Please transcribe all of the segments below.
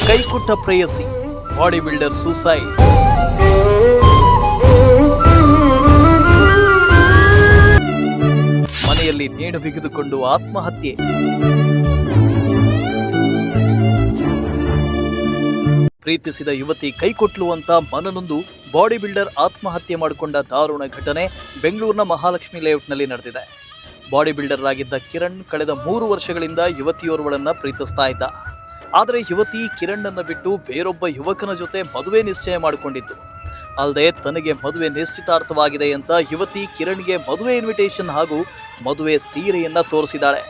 ಕೈಕೊಟ್ಟ ಪ್ರೇಯಸಿ, body builder suicide. ಮನೆಯಲ್ಲಿ ನೇಣು ಬಿಗಿದುಕೊಂಡು ಆತ್ಮಹತ್ಯೆ. ಪ್ರೀತಿಸಿದ ಯುವತಿ ಕೈಕೊಟ್ಲು ಅಂತ ಮನನೊಂದು ಬಾಡಿ ಬಿಲ್ಡರ್ ಆತ್ಮಹತ್ಯೆ ಮಾಡಿಕೊಂಡ ದಾರುಣ ಘಟನೆ ಬೆಂಗಳೂರಿನ ಮಹಾಲಕ್ಷ್ಮಿ ಲೇಔಟ್ನಲ್ಲಿ ನಡೆದಿದೆ. ಬಾಡಿ ಬಿಲ್ಡರ್ ಆಗಿದ್ದ ಕಿರಣ್ ಕಳೆದ 3 ವರ್ಷಗಳಿಂದ ಯುವತಿಯೋರ್ವಳನ್ನ ಪ್ರೀತಿಸ್ತಾ ಇದ್ದ. ಆದರೆ ಯುವತಿ ಕಿರಣ್ ಅನ್ನ ಬಿಟ್ಟು ಬೇರೊಬ್ಬ ಯುವಕನ ಜೊತೆ ಮದುವೆ ನಿಶ್ಚಯ ಮಾಡಿಕೊಂಡಿದ್ದು. ಅಲ್ಲದೆ ತನಗೆ ಮದುವೆ ನಿಶ್ಚಿತಾರ್ಥವಾಗಿದೆ ಅಂತ ಯುವತಿ ಕಿರಣ್ಗೆ ಮದುವೆ ಇನ್ವಿಟೇಷನ್ ಹಾಗೂ ಮದುವೆ ಸೀರೆಯನ್ನ ತೋರಿಸಿದ್ದಾಳೆ.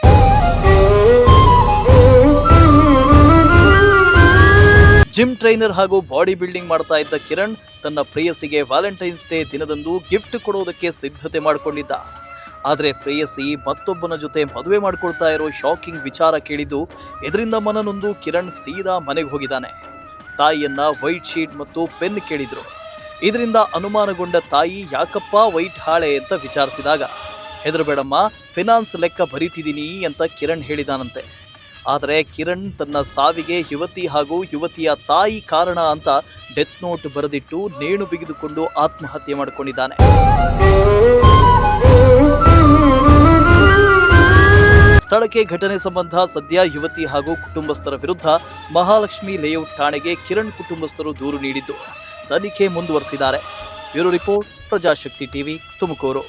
ಜಿಮ್ ಟ್ರೈನರ್ ಹಾಗೂ ಬಾಡಿ ಬಿಲ್ಡಿಂಗ್ ಮಾಡ್ತಾ ಇದ್ದ ಕಿರಣ್ ತನ್ನ ಪ್ರೇಯಸಿಗೆ ವ್ಯಾಲೆಂಟೈನ್ಸ್ ಡೇ ದಿನದಂದು ಗಿಫ್ಟ್ ಕೊಡೋದಕ್ಕೆ ಸಿದ್ಧತೆ ಮಾಡಿಕೊಂಡಿದ್ದ. ಆದರೆ ಪ್ರೇಯಸಿ ಮತ್ತೊಬ್ಬನ ಜೊತೆ ಮದುವೆ ಮಾಡ್ಕೊಳ್ತಾ ಇರೋ ಶಾಕಿಂಗ್ ವಿಚಾರ ಕೇಳಿದ್ದು ಇದರಿಂದ ಮನನೊಂದು ಕಿರಣ್ ಸೀದಾ ಮನೆಗೆ ಹೋಗಿದ್ದಾನೆ. ತಾಯಿಯನ್ನ ವೈಟ್ ಶೀಟ್ ಮತ್ತು ಪೆನ್ ಕೇಳಿದ್ರು. ಇದರಿಂದ ಅನುಮಾನಗೊಂಡ ತಾಯಿ ಯಾಕಪ್ಪ ವೈಟ್ ಹಾಳೆ ಅಂತ ವಿಚಾರಿಸಿದಾಗ, ಹೆದರಬೇಡಮ್ಮ, ಫಿನಾನ್ಸ್ ಲೆಕ್ಕ ಬರೀತಿದ್ದೀನಿ ಅಂತ ಕಿರಣ್ ಹೇಳಿದಾನಂತೆ. ಆದರೆ ಕಿರಣ್ ತನ್ನ ಸಾವಿಗೆ ಯುವತಿ ಹಾಗೂ ಯುವತಿಯ ತಾಯಿ ಕಾರಣ ಅಂತ ಡೆತ್ ನೋಟ್ ಬರೆದಿಟ್ಟು ನೇಣು ಬಿಗಿದುಕೊಂಡು ಆತ್ಮಹತ್ಯೆ ಮಾಡಿಕೊಂಡಿದ್ದಾನೆ. ಸ್ಥಳಕ್ಕೆ ಘಟನೆ ಸಂಬಂಧ ಸದ್ಯ ಯುವತಿ ಹಾಗೂ ಕುಟುಂಬಸ್ಥರ ವಿರುದ್ಧ ಮಹಾಲಕ್ಷ್ಮಿ ಲೇಔಟ್ ಠಾಣೆಗೆ ಕಿರಣ್ ಕುಟುಂಬಸ್ಥರು ದೂರು ನೀಡಿದ್ದು ತನಿಖೆ ಮುಂದುವರೆಸಿದ್ದಾರೆ. Bureau report, Prajashakti TV, Tumakuru.